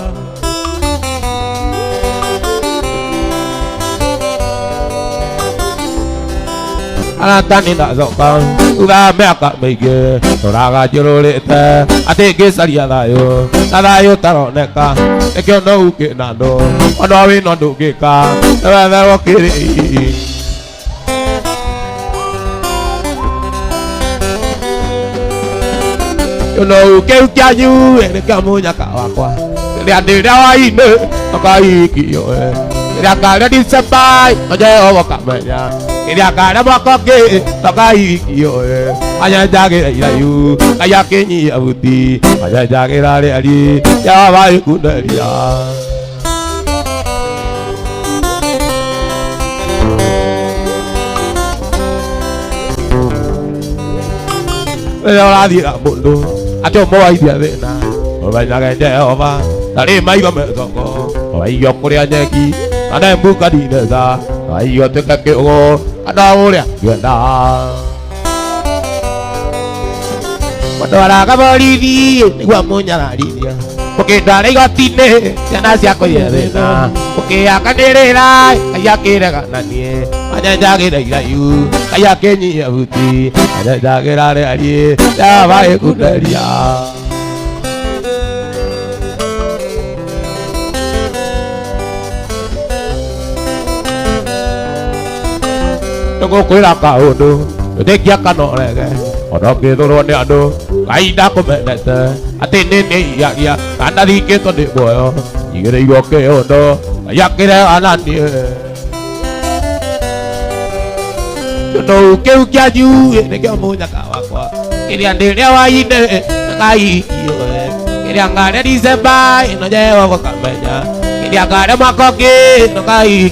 Alatan indak sokang udah meakak mege toraga jorolete ate gesaria dayo taro neka ekyo no uke nando ono awi no duke ka ewa kiri Yo kêu cha như để cả mua nhà cả qua để đi ra ine nó cái kiểu để cả đi xe bay nó chơi ở cả mẹ nhà để cả nó bao cái nó cái kiểu anh ra cái này là yêu cái cái gì ở đi anh ra cái ra để đi cha bay cũng để đi bây giờ là gì đã bụng luôn acho mo ai dia de na o vai na ge o va tare mai go me so go o ai yo korea ne ki ana bu ka di de sa ai yo te ka ke o ada o le yo da Madora ka boli di gua mo nya la di dia porque dare go tine ya na sia ko ye de na porque akanere la aya ke ra na ni anya ja ke dai la yu aya ke ni ya buti anya ja ke ra re ali ya va e ku de dia Toko ko ra ka o do de kya ka no le ke odo ke do ro ne ado kai da ko me ne te ate ne ya anda di ke to de boyo igere yo ke o do ya ke ra anani no kêu cha ju để kêu mua nhà cả qua cái điện để đeo ai để cái cái điện gà đi xe bay nó đeo qua cả mẹ nhà cái điện gà mà có cái nó cái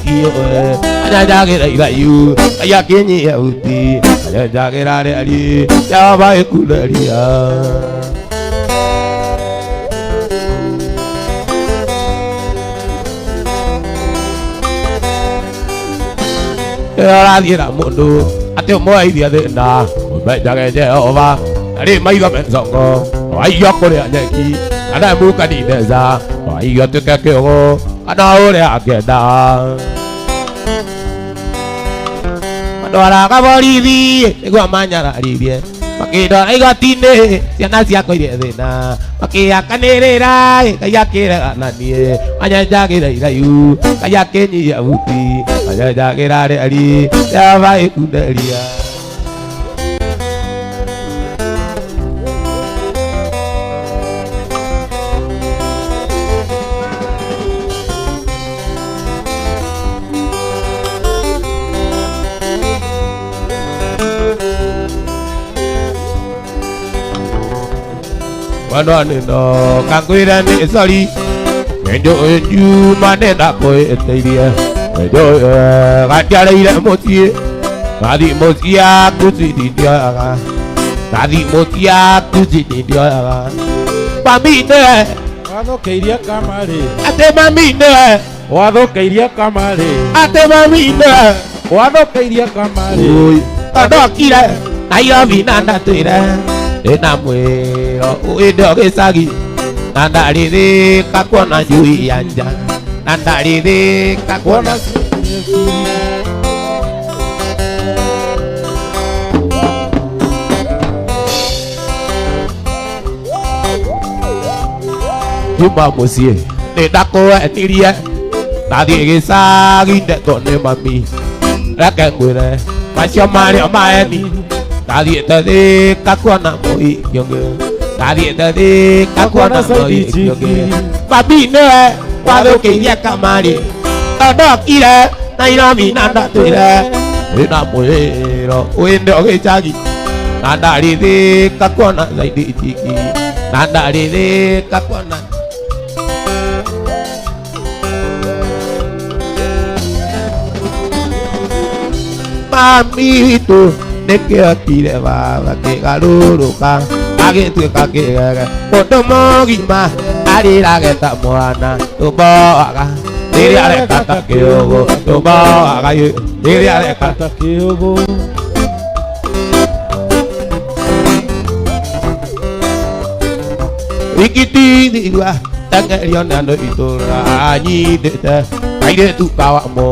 anh ra cái này là yêu anh cái gì ở thì anh ra cái ra để đi cho bay cụ để đi ra đi là một đôi Ateo mo ai dia de na ba ja ge je o ba ari mai ga me so ko ai yo ko le nya ki ana mu ka di de za ai yo te ka ke o ana o le a ke da Madora ka boli di gua manya la di dia Pake do ai ga tine sia na sia ko di de na Pake akanere rai ka ya ke ra na ni anya ja ke dai la yu ka ya ke ni ya buti anya ja ke ra de ali ya vai ku de ria Mano no kanguira ni sorry Mendo you mane da ko eteria Mendo gatia le ile motie Ngadi motia kusidi dia. Ngadi motia kusidi dia. Pamine. Wathũkĩirie kamarĩ. Ate mamine. Wathũkĩirie kamarĩ. Ate mamine. Wathũkĩirie kamarĩ. Ui. Tondokire. Nairobi nanda twire. Ndĩna mwĩro ũĩndo gĩcagi. Na ndarĩthĩka kuona njui ya nja. Na ndarĩthĩka kuona Juma musie nĩndakũwenirie ndathiĩ gĩcagi ndetwo nĩ mami reke ngwĩre macio marĩa maeni ndathiĩte Thĩka kuona mũhiki ũngĩ ndathiĩte Thĩka kuona mũhiki ũngĩ mami nĩwe wathũkĩirie kamarĩ tondokire Nairobi na ndatwĩre wĩna mwĩro wĩndo gĩcagi na ndarĩ Thĩka kuona zaidi tiki na ndarĩ Thĩka kuona mami witũ nĩkĩokire baba kĩgarũrũka agĩtuĩka kĩgege mũndũ mũgima arĩrage ta mwana tũmboaga rĩrĩa areka ta kĩũgũ tũmboaga rĩrĩa areka ta kĩũgũ wikitithirua tengerio nĩ andũ itũra anyitĩte kairĩtu kawa mũ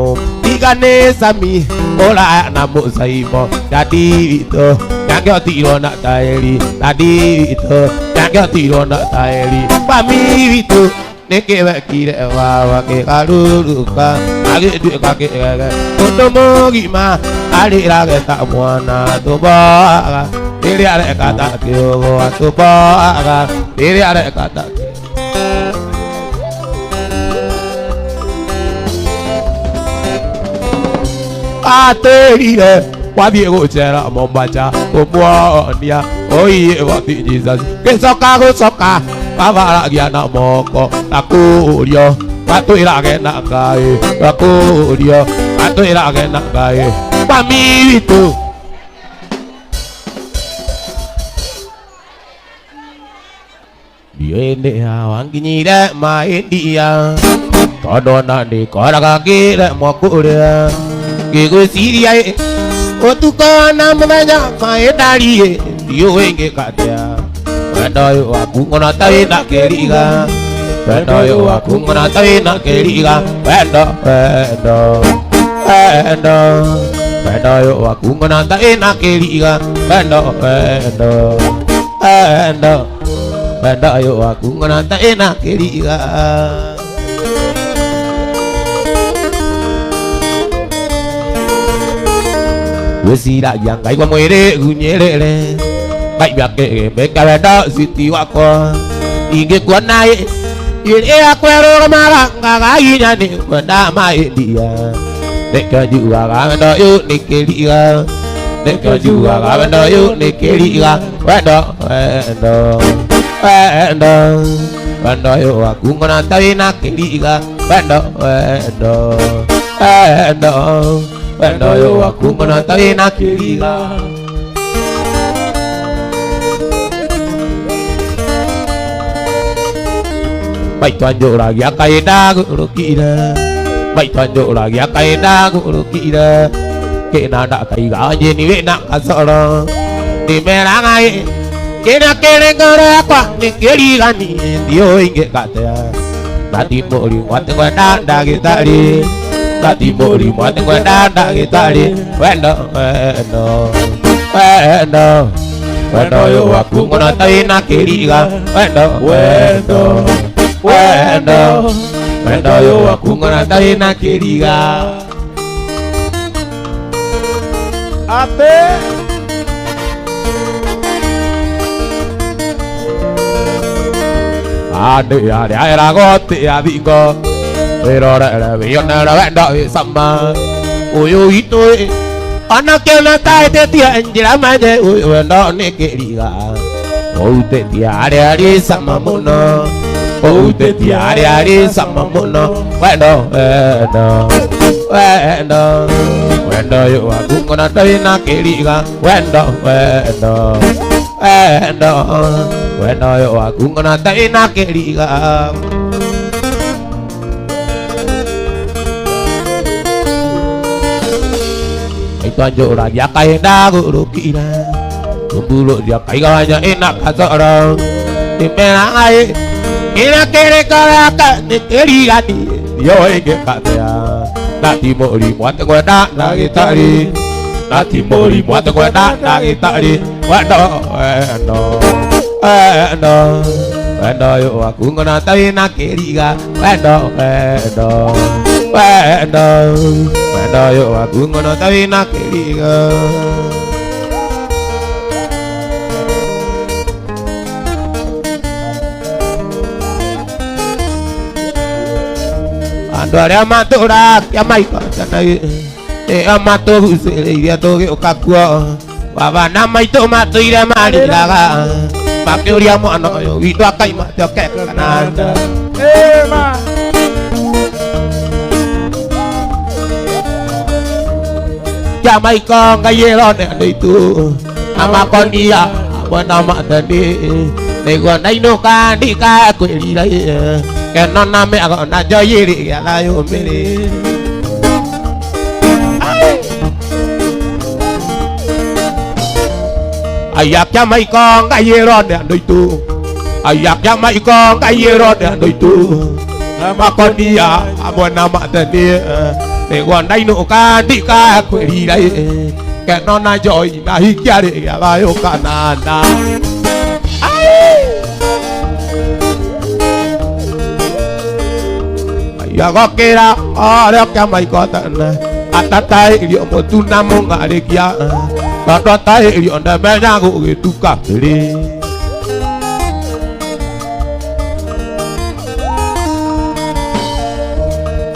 Igane sami ola na mosaimo dadi wito yango tiro na taeri dadi wito yango tiro na taeri pami wito nekewe kire wa ke karuruka age du ka ke otomo gima ali rage ta mwana to ba diri are kata kyo to ba diri are kata aterire wabie gũcera Mombacha kũmuonia oiye wati Jesus gĩcoka gũcoka wabaragia na moko na kũũrio gatwĩrage na Ngai gakũũrio gatwĩrage na Ngai mami witũ ndiũĩ wanginyire maĩ ndia tondũ ona ndĩkoraga ngĩremwo kũrĩa ngĩgwĩciria ũtukũ na mũthenya maĩ ndariĩ ndiũĩ ngĩkatia wendo ũyũ waku ng'ona ta wĩna kĩriga wendo ũyũ waku ng'ona ta wĩna kĩriga wendo wendo wendo wendo ũyũ waku ng'ona ta wĩna kĩriga wendo wendo wendo wendo ũyũ waku ng'ona ta wĩna kĩriga wĩciragia Ngai wa mwĩrĩ gunyĩrĩre Ngai gakĩgĩmbĩka wendo citi wakwa ingĩkuona ĩrĩa kwerũgamaga ngagaginya nĩ kwenda maĩ ndia nĩkĩo njugaga wendo ũyũ nĩ kĩriga nĩkĩo njugaga wendo ũyũ nĩ kĩriga wendo wendo wendo wendo ũyũ waku ng'ona ta wĩna kĩriga wendo wendo wendo wendo ũyũ waku ng'ona ta wĩna kĩriga maitũ anjũragia kaĩ ndagũrũkire maitũ anjũragia kaĩ ndagũrũkire kĩna ndakaiga njĩni wĩna kasoro ndĩmeraga kĩrĩa kĩrĩ ngoro yakwa nĩ kĩriganie ndiũĩ ingĩkatia ngati mũrimũ atĩ kwenda ndagĩtarĩ ngati mũrimũ atĩ kwenda ndagĩtarĩ wendo wendo wendo wendo ũyũ waku ng'ona ta wĩna kĩriga wendo wendo wendo wendo ũyũ waku ng'ona ta wĩna kĩriga atĩ andũ arĩa eragotĩa thingo wĩrorere wĩonere wendo wĩ cama ũyũ witũ ona kĩona tahĩtĩtie njĩra menye ũyũ wendo nĩ kĩriga ũhutĩtie arĩa arĩ cama mũno ũhutĩtie arĩa arĩ cama mũno wendo wendo wendo wendo yo aku ngono dhewe nak kiriga wendo yo aku ngono dhewe nak kiriga itu aja orang dia kaya dagu rukina kumpul dia kaya hanya enak kata orang di merah air enak kere karakan di kiriga ni yo ege katanya nati mori muat gue dak lagi tadi nati mori muat gue dak lagi tadi waduh wendo yo aku ngono tapi nak kiriga wendo yo aku ngono tapi nak kiriga Andore amatura yamaika tanai amatu sele dia to kakua baba nama itu matu ira mari daga pakuri amo ano yo itu akai matu kek kananda ma yamaika ngayelo ne itu ama kondia bona ma tadi nego naino kan di ka kweli dai cái nó nam mẹ gọi là cho gì đi là yêu mẹ đi ai giặc cho mấy con cái gì rồi để đôi tu ai giặc cho mấy con cái gì rồi để đôi tu mà con đi à buồn nào mà tên đi để còn đây nụ ca đi ca quỷ đi đây cái nó na rồi là hít kia đi là yêu cả na ya có kia ra đó cái mày có tận ta tay liệu một tu nam mông ngã đi kia đó tay liệu để bé ra gụ cái tu cặp đi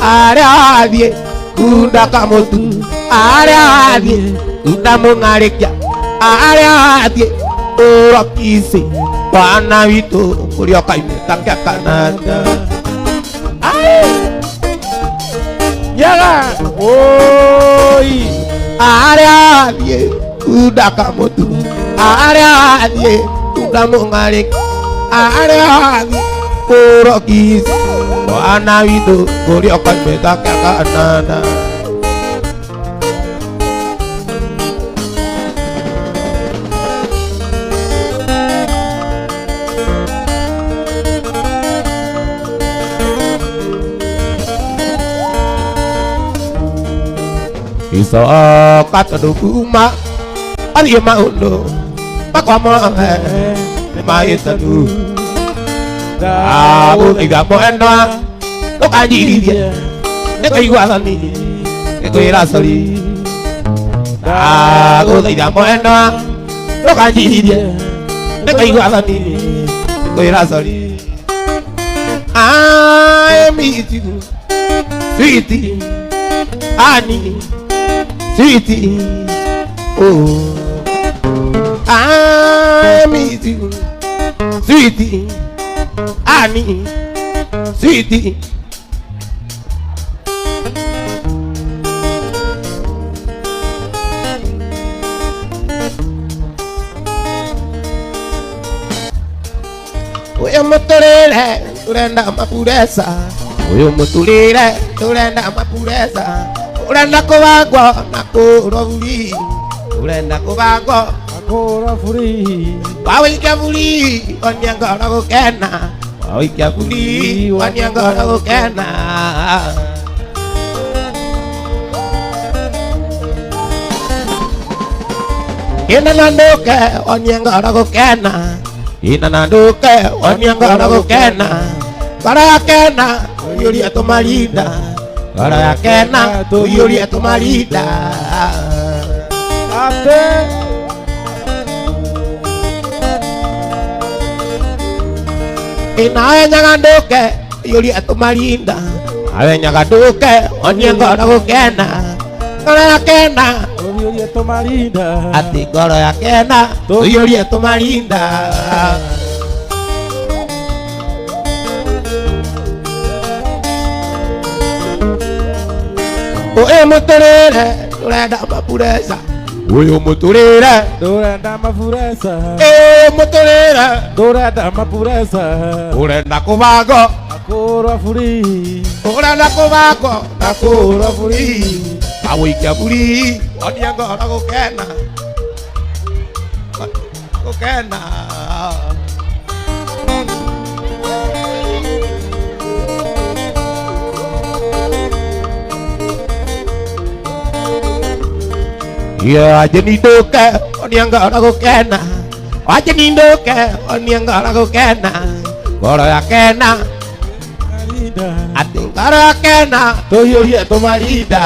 ada dia kuda kamu tu ada dia kuda mông ngã đi kia ada dia orang kisi pana itu kuliah kayu tangkap kanan jangan, oi, ada dia, udah kamu tuh, ada dia, udah mau ngarik, ada dia, porokis, anak itu, kuri akan beta kakak nana. Iso kata dukuma ali maundo pakwama mai tadu aku tidak mau enda lo kaji dia nekai walani nekai rasali aku tidak mau enda lo kaji dia nekai walani nekai rasali I meet you sweetie ani sweetie, oh, I miss you, sweetie, honey, sweetie. Oyo motolele, tulenda mapuresa. Oyo motolele, tulenda mapuresa. Ulenda kubagwa nakurobuli ulenda kubagwa nakurobuli wawikia buli wanyangora gukena wawikia buli wanyangora gukena ina nanduke wanyangora gukena ina nanduke wanyangora gukena para kena yuri atomalinda para ya kena tu yuri atomarida ate ina nyangandoke yuri atomarinda ave nyangandoke onyengo na kena para ya kena tu yuri atomarinda ati para ya kena tu yuri atomarinda Oye muturire turenda mapuresa. Uyu muturire turenda mapuresa. Muturire turenda mapuresa. Urenda kubago nakurwa buri. Urenda kubago nakurwa buri. Awikia buri oniango na gukena. Gukena. Ya jenidoke onianga na gukena. Ajenidoke onianga na gukena. Goro ya kena atingara kena toyo ye tomarida.